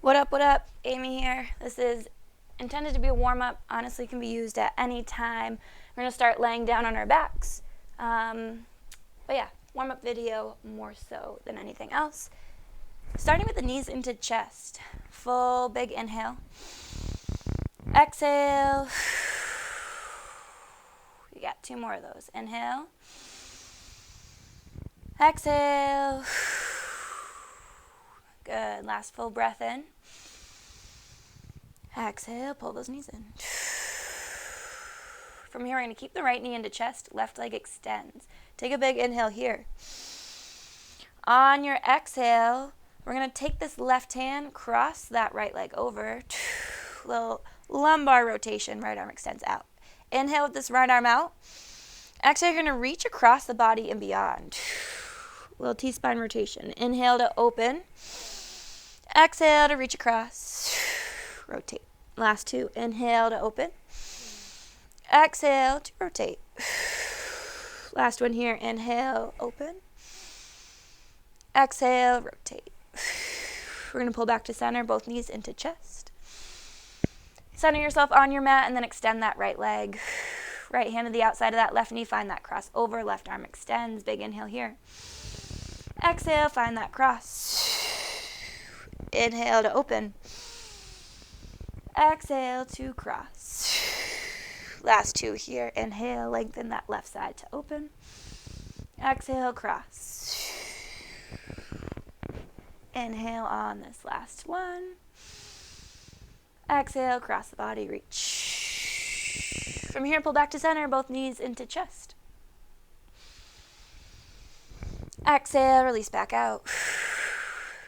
What up, what up? Amy here. This is intended to be a warm-up. Honestly, can be used at any time. We're going to start laying down on our backs. But yeah, warm-up video more so than anything else. Starting with the knees into chest. Full big inhale. Exhale. You got 2 more of those. Inhale. Exhale. Good. Last full breath in. Exhale, pull those knees in. From here, we're going to keep the right knee into chest, left leg extends. Take a big inhale here. On your exhale, we're going to take this left hand, cross that right leg over. Little lumbar rotation, right arm extends out. Inhale with this right arm out. Exhale, you're going to reach across the body and beyond. Little T-spine rotation. Inhale to open. Exhale to reach across. Rotate. Last 2. Inhale to open. Exhale to rotate. Last one here. Inhale, open. Exhale, rotate. We're going to pull back to center, both knees into chest. Center yourself on your mat and then extend that right leg. Right hand to the outside of that left knee. Find that cross over. Left arm extends. Big inhale here. Exhale, find that cross. Inhale to open. Exhale to cross. Last 2 here. Inhale, lengthen that left side to open. Exhale, cross. Inhale on this last one. Exhale, cross the body, reach. From here, pull back to center, both knees into chest. Exhale, release back out.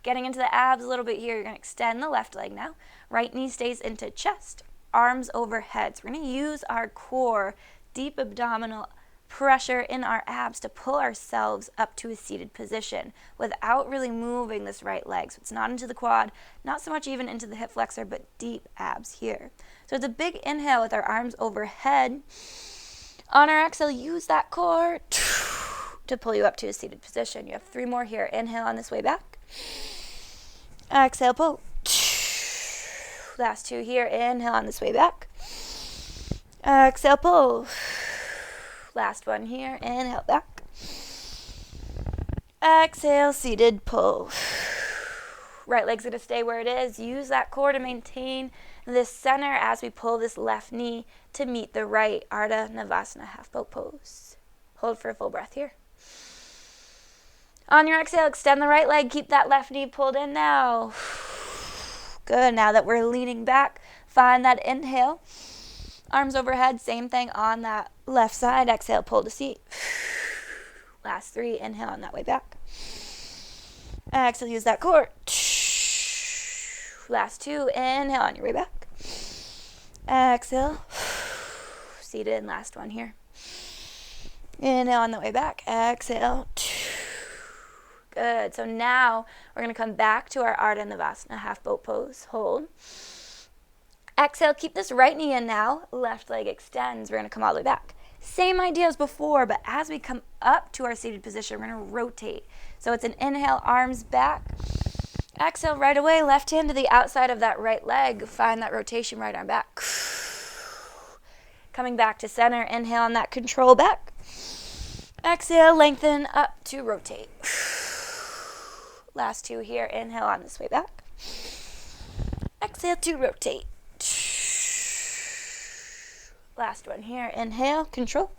Getting into the abs a little bit here. You're going to extend the left leg now. Right knee stays into chest. Arms overhead. So we're going to use our core, deep abdominal pressure in our abs to pull ourselves up to a seated position without really moving this right leg. So it's not into the quad, not so much even into the hip flexor, but deep abs here. So it's a big inhale with our arms overhead. On our exhale, use that core to pull you up to a seated position. You have 3 more here. Inhale on this way back. Exhale, pull. Last 2 here. Inhale on this way back. Exhale, pull. Last one here. Inhale, back. Exhale, seated, pull. Right leg's going to stay where it is. Use that core to maintain this center as we pull this left knee to meet the right. Ardha Navasana, half boat pose. Hold for a full breath here. On your exhale, extend the right leg. Keep that left knee pulled in now. Good. Now that we're leaning back, find that inhale. Arms overhead, same thing on that left side. Exhale, pull to seat. Last 3, inhale on that way back. Exhale, use that core. Last 2, inhale on your way back. Exhale. Seated, last one here. Inhale on the way back. Exhale. Good. So now we're going to come back to our Ardha Navasana, half boat pose. Hold. Exhale, keep this right knee in now. Left leg extends. We're going to come all the way back. Same idea as before, but as we come up to our seated position, we're going to rotate. So it's an inhale, arms back. Exhale, right away, left hand to the outside of that right leg. Find that rotation, right arm back. Coming back to center. Inhale on that control back. Exhale, lengthen up to rotate. Last 2 here. Inhale on this way back. Exhale to rotate. Last one here. Inhale, control.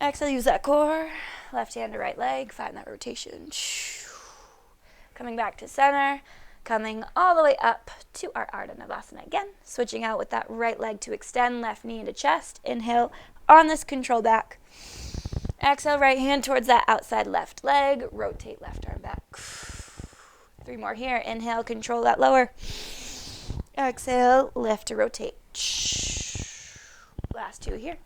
Exhale, use that core. Left hand to right leg. Find that rotation. Coming back to center. Coming all the way up to our Ardha Navasana again. Switching out with that right leg to extend. Left knee into chest. Inhale on this control back. Exhale, right hand towards that outside left leg. Rotate left arm back. 3 more here. Inhale, control that lower. Exhale, lift to rotate. Last 2 here.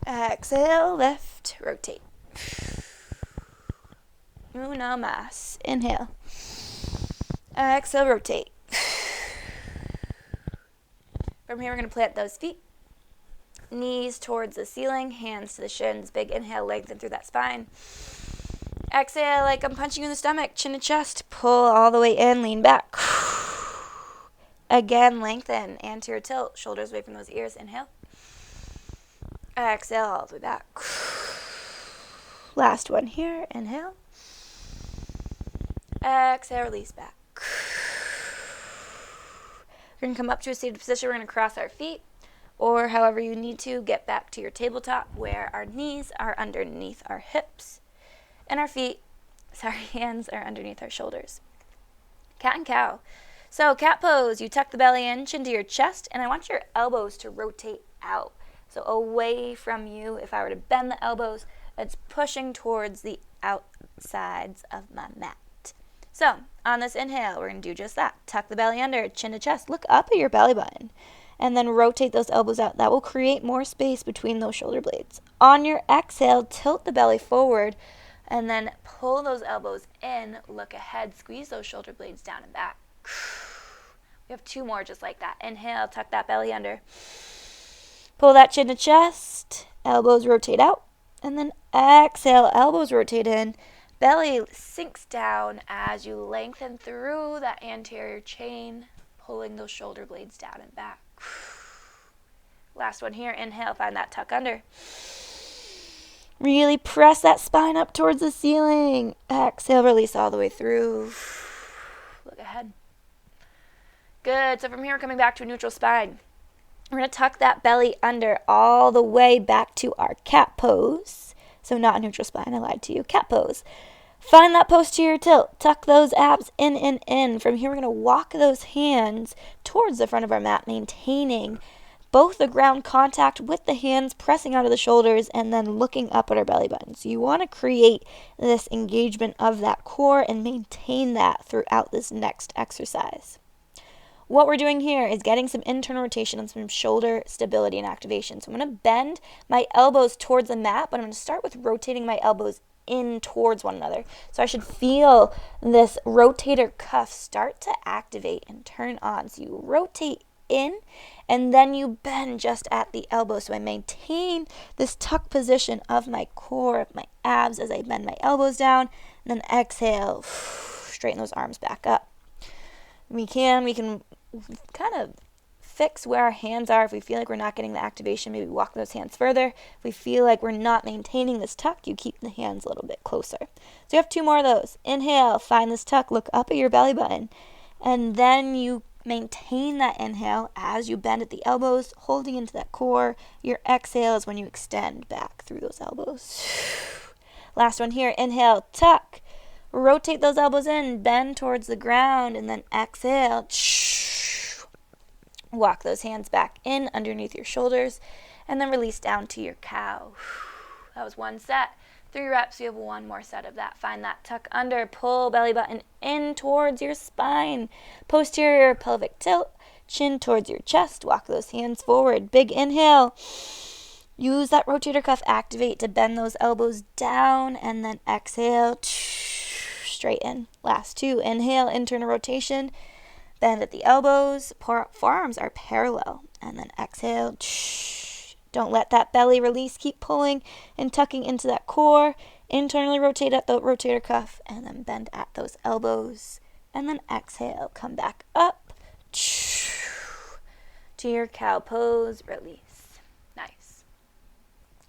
Exhale, lift, rotate. Uno mas. Inhale. Exhale, rotate. From here, we're going to plant those feet. Knees towards the ceiling, hands to the shins. Big inhale, lengthen through that spine. Exhale like I'm punching you in the stomach, chin to chest. Pull all the way in, lean back. Again, lengthen, anterior tilt, shoulders away from those ears. Inhale. Exhale all the way back. Last one here. Inhale. Exhale, release back. We're going to come up to a seated position. We're going to cross our feet, or however you need to, get back to your tabletop where our knees are underneath our hips and our hands are underneath our shoulders. Cat and cow. So cat pose, you tuck the belly in, chin to your chest, and I want your elbows to rotate out. So away from you. If I were to bend the elbows, it's pushing towards the outsides of my mat. So on this inhale, we're going to do just that. Tuck the belly under, chin to chest. Look up at your belly button. And then rotate those elbows out. That will create more space between those shoulder blades. On your exhale, tilt the belly forward, and then pull those elbows in. Look ahead. Squeeze those shoulder blades down and back. We have 2 more just like that. Inhale, tuck that belly under. Pull that chin to chest. Elbows rotate out. And then exhale, elbows rotate in. Belly sinks down as you lengthen through that anterior chain, pulling those shoulder blades down and back. Last one here. Inhale, find that tuck under. Really press that spine up towards the ceiling. Exhale, release all the way through. Look ahead. Good. So from here, we're coming back to a neutral spine. We're going to tuck that belly under all the way back to our cat pose. So not a neutral spine, I lied to you. Cat pose. Find that posterior tilt. Tuck those abs in and in. From here, we're going to walk those hands towards the front of our mat, maintaining both the ground contact with the hands pressing out of the shoulders and then looking up at our belly button. So you want to create this engagement of that core and maintain that throughout this next exercise. What we're doing here is getting some internal rotation and some shoulder stability and activation. So I'm going to bend my elbows towards the mat, but I'm going to start with rotating my elbows in towards one another. So I should feel this rotator cuff start to activate and turn on. So you rotate in and then you bend just at the elbow. So I maintain this tuck position of my core, of my abs as I bend my elbows down, and then exhale, straighten those arms back up. We can kind of fix where our hands are. If we feel like we're not getting the activation, maybe walk those hands further. If we feel like we're not maintaining this tuck, you keep the hands a little bit closer. So you have 2 more of those. Inhale, find this tuck, look up at your belly button, and then you maintain that inhale as you bend at the elbows, holding into that core. Your exhale is when you extend back through those elbows. Last one here. Inhale, tuck. Rotate those elbows in, bend towards the ground, and then exhale. Walk those hands back in underneath your shoulders, and then release down to your cow. That was 1 set. 3 reps, you have 1 more set of that. Find that tuck under, pull belly button in towards your spine. Posterior pelvic tilt, chin towards your chest. Walk those hands forward. Big inhale. Use that rotator cuff activate to bend those elbows down, and then exhale. Straighten. Last 2. Inhale, internal rotation. Bend at the elbows. Forearms are parallel. And then exhale. Don't let that belly release. Keep pulling and tucking into that core. Internally rotate at the rotator cuff. And then bend at those elbows. And then exhale. Come back up. To your cow pose. Release. Nice.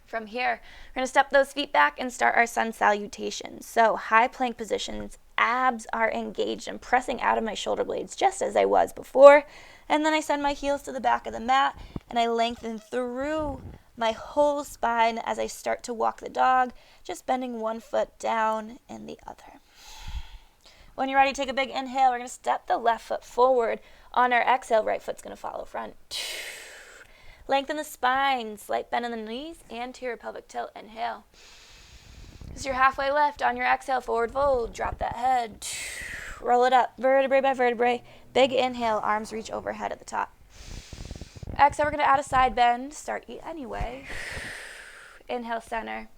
From here, we're going to step those feet back and start our sun salutation. So high plank positions, abs are engaged and pressing out of my shoulder blades just as I was before. And then I send my heels to the back of the mat and I lengthen through my whole spine as I start to walk the dog, just bending 1 foot down and the other. When you're ready, take a big inhale. We're going to step the left foot forward. On our exhale, right foot's going to follow front. Lengthen the spine, slight bend in the knees, anterior pelvic tilt. Inhale. This is your halfway lift. On your exhale, forward fold. Drop that head. Roll it up, vertebrae by vertebrae. Big inhale, arms reach overhead at the top. Exhale, we're going to add a side bend. Start anyway. Inhale, center.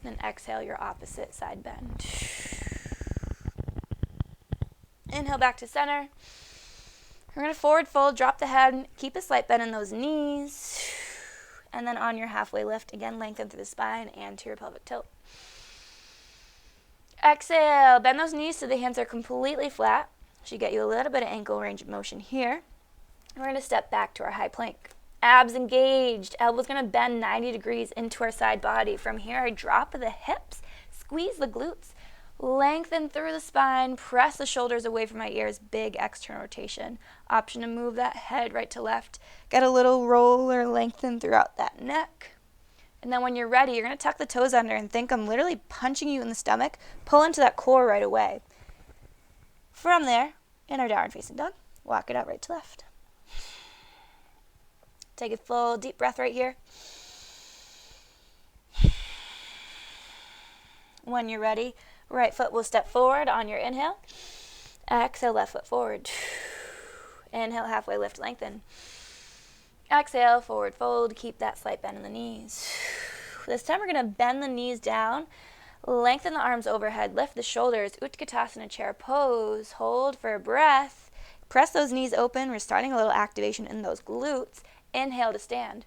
Then exhale, your opposite side bend. Inhale, back to center. We're going to forward fold, drop the head, keep a slight bend in those knees. And then on your halfway lift, again, lengthen through the spine, anterior pelvic tilt. Exhale, bend those knees so the hands are completely flat. Should get you a little bit of ankle range of motion here. We're going to step back to our high plank. Abs engaged, elbows going to bend 90 degrees into our side body. From here, I drop the hips, squeeze the glutes, lengthen through the spine, press the shoulders away from my ears, big external rotation. Option to move that head right to left. Get a little roll or lengthen throughout that neck. And then when you're ready, you're going to tuck the toes under and think I'm literally punching you in the stomach. Pull into that core right away. From there, in our downward facing dog, walk it out right to left. Take a full deep breath right here. When you're ready, right foot will step forward on your inhale. Exhale, left foot forward. Inhale, halfway lift, lengthen. Exhale, forward fold. Keep that slight bend in the knees. This time we're going to bend the knees down. Lengthen the arms overhead. Lift the shoulders. Utkatasana chair pose. Hold for a breath. Press those knees open. We're starting a little activation in those glutes. Inhale to stand.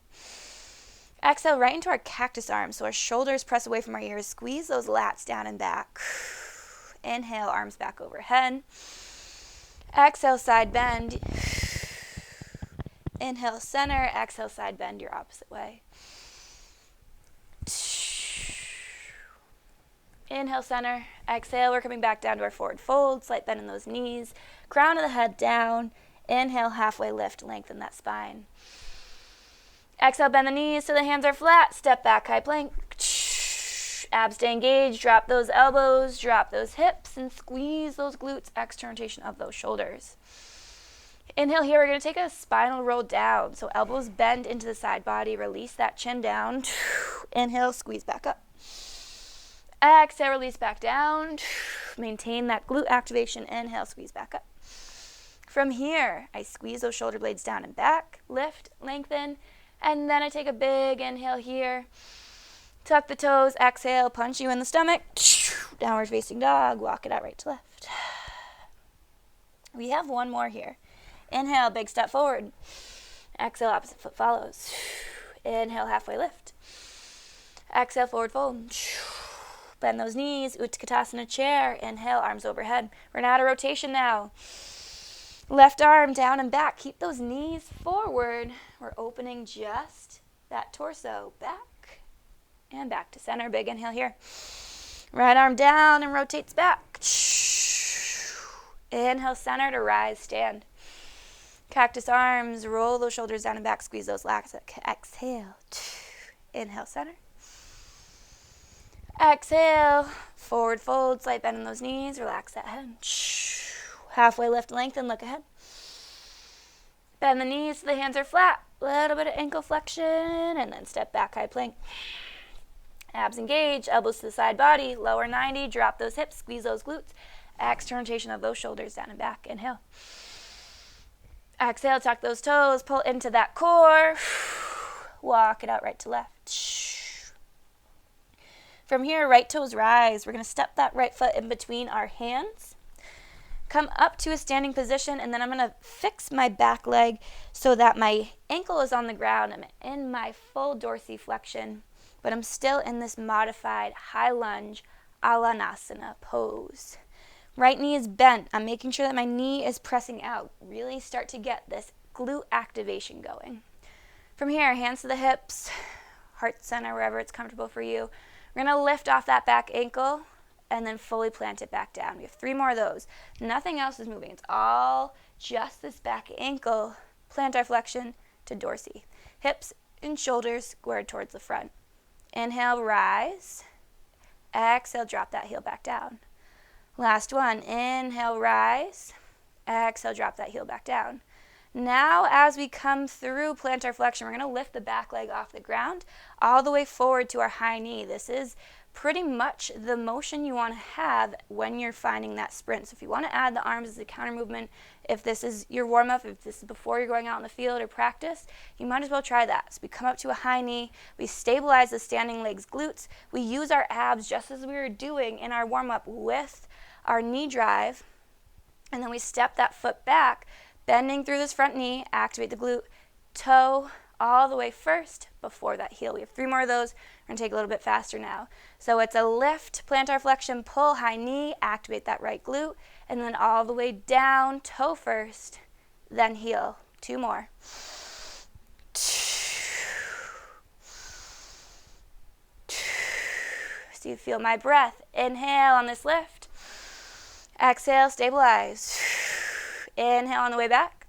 Exhale right into our cactus arms. So our shoulders press away from our ears. Squeeze those lats down and back. Inhale, arms back overhead. Exhale, side bend. Inhale, center. Exhale, side bend your opposite way. Inhale, center. Exhale, we're coming back down to our forward fold. Slight bend in those knees. Crown of the head down. Inhale, halfway lift. Lengthen that spine. Exhale, bend the knees so the hands are flat. Step back, high plank. Abs stay engaged. Drop those elbows. Drop those hips. And squeeze those glutes. External rotation of those shoulders. Inhale here. We're going to take a spinal roll down. So elbows bend into the side body. Release that chin down. Inhale, squeeze back up. Exhale, release back down. Maintain that glute activation. Inhale, squeeze back up. From here, I squeeze those shoulder blades down and back. Lift, lengthen. And then I take a big inhale here. Tuck the toes. Exhale, punch you in the stomach. Downward facing dog. Walk it out right to left. We have one more here. Inhale, big step forward. Exhale, opposite foot follows. Inhale, halfway lift. Exhale, forward fold. Bend those knees. Utkatasana chair. Inhale, arms overhead. We're going to add a rotation now. Left arm down and back. Keep those knees forward. We're opening just that torso. Back and back to center. Big inhale here. Right arm down and rotates back. Inhale, center to rise, stand. Cactus arms. Roll those shoulders down and back. Squeeze those lats. Exhale. Inhale, center. Exhale. Forward fold. Slight bend in those knees. Relax that head. Halfway lift, lengthen, look ahead. Bend the knees so the hands are flat. Little bit of ankle flexion, and then step back, high plank. Abs engage, elbows to the side body, lower 90, drop those hips, squeeze those glutes. External rotation of those shoulders down and back. Inhale. Exhale, tuck those toes, pull into that core. Walk it out right to left. From here, right toes rise. We're going to step that right foot in between our hands. Come up to a standing position, and then I'm going to fix my back leg so that my ankle is on the ground. I'm in my full dorsiflexion, but I'm still in this modified high lunge alanasana pose. Right knee is bent. I'm making sure that my knee is pressing out. Really start to get this glute activation going. From here, hands to the hips, heart center, wherever it's comfortable for you. We're going to lift off that back ankle and then fully plant it back down. We have 3 more of those. Nothing else is moving. It's all just this back ankle, plantar flexion to dorsi. Hips and shoulders squared towards the front. Inhale, rise. Exhale, drop that heel back down. Last one. Inhale, rise. Exhale, drop that heel back down. Now, as we come through plantar flexion, we're going to lift the back leg off the ground all the way forward to our high knee. This is pretty much the motion you want to have when you're finding that sprint. So if you want to add the arms as a counter movement, if this is your warm-up, if this is before you're going out in the field or practice, you might as well try that. So we come up to a high knee, we stabilize the standing legs glutes, we use our abs just as we were doing in our warm-up with our knee drive, and then we step that foot back, bending through this front knee, activate the glute, toe all the way first before that heel. We have 3 more of those. We're going to take a little bit faster now. So it's a lift, plantar flexion, pull, high knee, activate that right glute, and then all the way down, toe first, then heel. 2 more. So you feel my breath. Inhale on this lift. Exhale, stabilize. Inhale on the way back.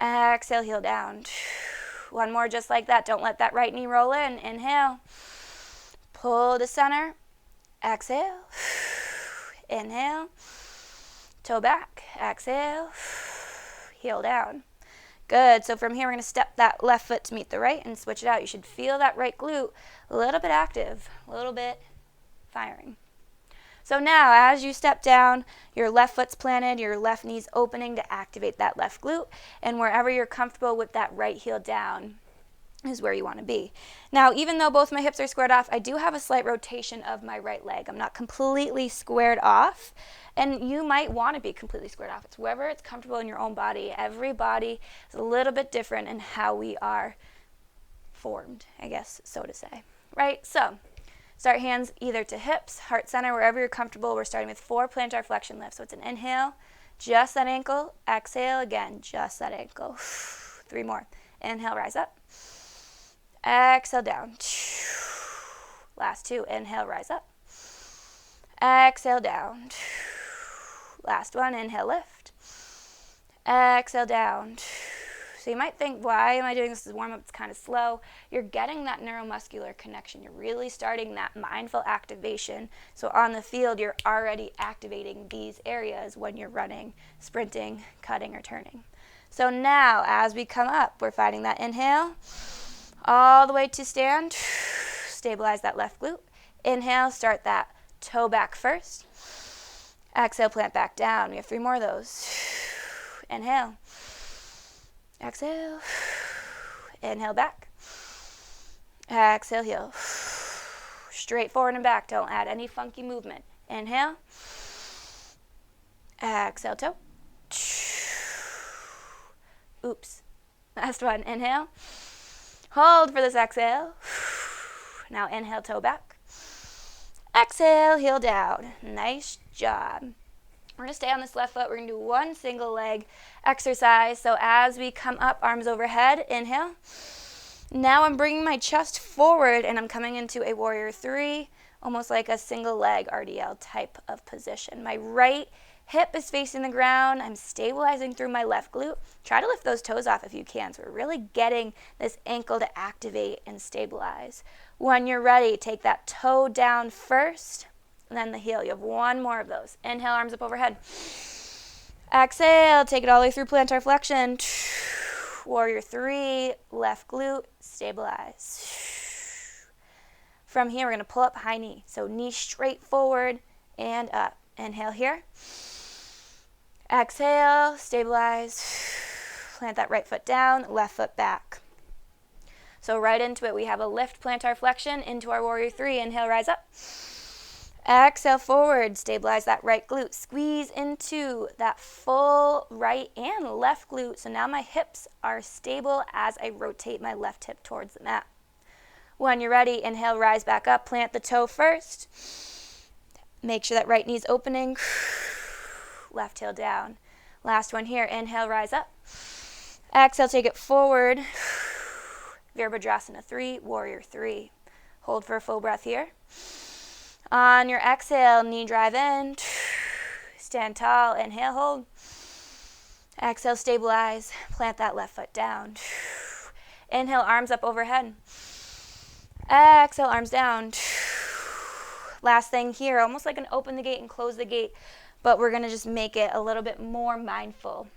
Exhale, heel down. 1 more just like that. Don't let that right knee roll in. Inhale. Pull to center. Exhale. Inhale. Toe back. Exhale. Heel down. Good. So from here, we're going to step that left foot to meet the right and switch it out. You should feel that right glute a little bit active, a little bit firing. So now, as you step down, your left foot's planted, your left knee's opening to activate that left glute, and wherever you're comfortable with that right heel down is where you want to be. Now, even though both my hips are squared off, I do have a slight rotation of my right leg. I'm not completely squared off, and you might want to be completely squared off. It's wherever it's comfortable in your own body. Every body is a little bit different in how we are formed, I guess, so to say. Right? So, start hands either to hips, heart center, wherever you're comfortable. We're starting with 4 plantar flexion lifts. So it's an inhale, just that ankle. Exhale again, just that ankle. 3 more. Inhale, rise up. Exhale, down. Last 2. Inhale, rise up. Exhale, down. Last 1. Inhale, lift. Exhale, down. So you might think, why am I doing this as a warm-up? It's kind of slow. You're getting that neuromuscular connection. You're really starting that mindful activation. So on the field, you're already activating these areas when you're running, sprinting, cutting, or turning. So now, as we come up, we're finding that inhale all the way to stand. Stabilize that left glute. Inhale, start that toe back first. Exhale, plant back down. We have 3 more of those. Inhale. Exhale. Inhale back. Exhale, heel. Straight forward and back. Don't add any funky movement. Inhale. Exhale, toe. Oops. Last one. Inhale. Hold for this exhale. Now inhale, toe back. Exhale, heel down. Nice job. We're going to stay on this left foot. We're going to do 1 single leg exercise. So as we come up, arms overhead, inhale. Now I'm bringing my chest forward and I'm coming into a warrior 3, almost like a single leg RDL type of position. My right hip is facing the ground. I'm stabilizing through my left glute. Try to lift those toes off if you can. So we're really getting this ankle to activate and stabilize. When you're ready, take that toe down first. And then the heel. You have 1 more of those. Inhale, arms up overhead. Exhale, take it all the way through plantar flexion. Warrior 3, left glute, stabilize. From here, we're going to pull up high knee. So knee straight forward and up. Inhale here. Exhale, stabilize. Plant that right foot down, left foot back. So right into it, we have a lift plantar flexion into our warrior 3. Inhale, rise up. Exhale, forward, stabilize that right glute. Squeeze into that full right and left glute. So now my hips are stable as I rotate my left hip towards the mat. When you're ready, inhale, rise back up. Plant the toe first. Make sure that right knee's opening. Left heel down. Last one here. Inhale, rise up. Exhale, take it forward. Virabhadrasana 3, warrior 3. Hold for a full breath here. On your exhale, knee drive in. Stand tall. Inhale, hold. Exhale, stabilize. Plant that left foot down. Inhale, arms up overhead. Exhale, arms down. Last thing here, almost like an open the gate and close the gate, but we're going to just make it a little bit more mindful.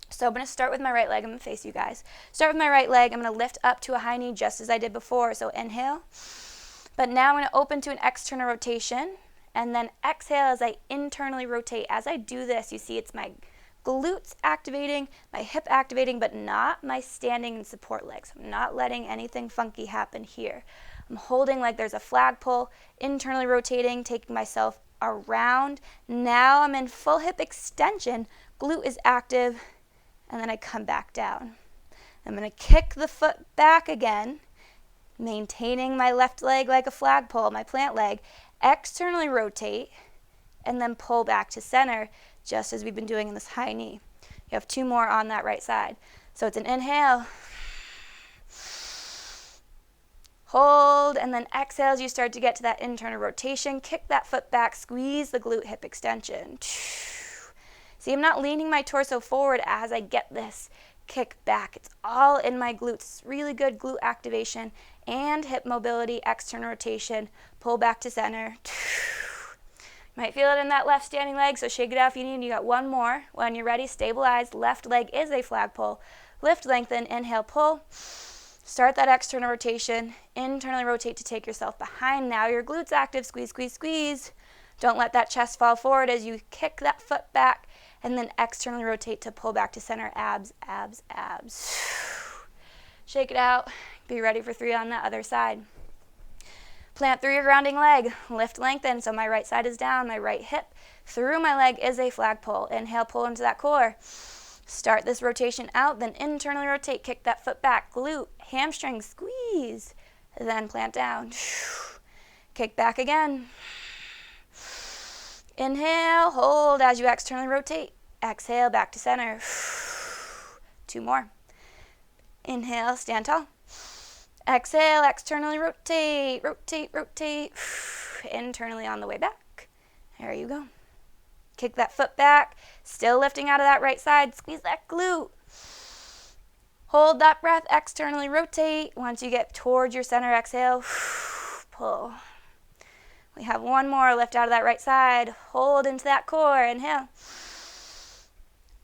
So I'm going to start with my right leg. I'm going to face you guys. Start with my right leg. I'm going to lift up to a high knee just as I did before. So inhale. But now I'm going to open to an external rotation, and then exhale as I internally rotate. As I do this, you see it's my glutes activating, my hip activating, but not my standing and support legs. I'm not letting anything funky happen here. I'm holding like there's a flagpole, internally rotating, taking myself around. Now I'm in full hip extension. Glute is active, and then I come back down. I'm going to kick the foot back again, maintaining my left leg like a flagpole, my plant leg. Externally rotate, and then pull back to center, just as we've been doing in this high knee. You have 2 more on that right side. So it's an inhale, hold, and then exhale as you start to get to that internal rotation. Kick that foot back, squeeze the glute hip extension. See, I'm not leaning my torso forward as I get this kick back. It's all in my glutes. It's really good glute activation and hip mobility, external rotation, pull back to center. You might feel it in that left standing leg, so shake it out if you need. You got 1 more. When you're ready, stabilize. Left leg is a flagpole. Lift, lengthen, inhale, pull. Start that external rotation. Internally rotate to take yourself behind. Now your glutes active. Squeeze, squeeze, squeeze. Don't let that chest fall forward as you kick that foot back, and then externally rotate to pull back to center. Abs, abs, abs. Shake it out. Be ready for 3 on the other side. Plant through your grounding leg. Lift, lengthen. So my right side is down. My right hip through my leg is a flagpole. Inhale, pull into that core. Start this rotation out, then internally rotate. Kick that foot back. Glute, hamstring, squeeze. Then plant down. Kick back again. Inhale, hold as you externally rotate. Exhale, back to center. 2 more. Inhale, stand tall. Exhale, externally rotate, rotate, rotate. Internally on the way back. There you go. Kick that foot back. Still lifting out of that right side. Squeeze that glute. Hold that breath. Externally rotate. Once you get towards your center, exhale. Pull. We have 1 more. Lift out of that right side. Hold into that core. Inhale.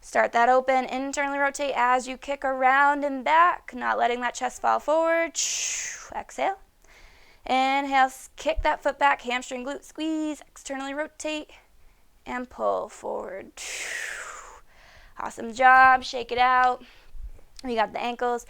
Start that open. Internally rotate as you kick around and back, not letting that chest fall forward. Exhale. Inhale. Kick that foot back. Hamstring, glute, squeeze. Externally rotate and pull forward. Awesome job. Shake it out. We got the ankles.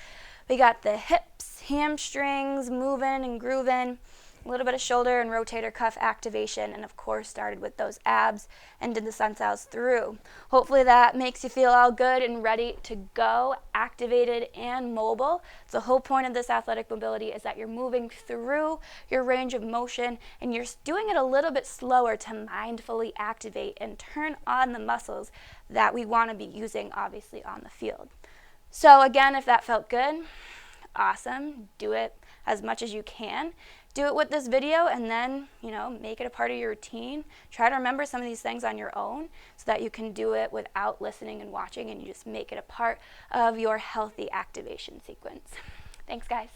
We got the hips, hamstrings moving and grooving. A little bit of shoulder and rotator cuff activation, and of course started with those abs and did the sun cells through. Hopefully that makes you feel all good and ready to go, activated and mobile. The whole point of this athletic mobility is that you're moving through your range of motion and you're doing it a little bit slower to mindfully activate and turn on the muscles that we want to be using obviously on the field. So again, if that felt good, awesome. Do it as much as you can. Do it with this video and then, make it a part of your routine. Try to remember some of these things on your own so that you can do it without listening and watching, and you just make it a part of your healthy activation sequence. Thanks, guys.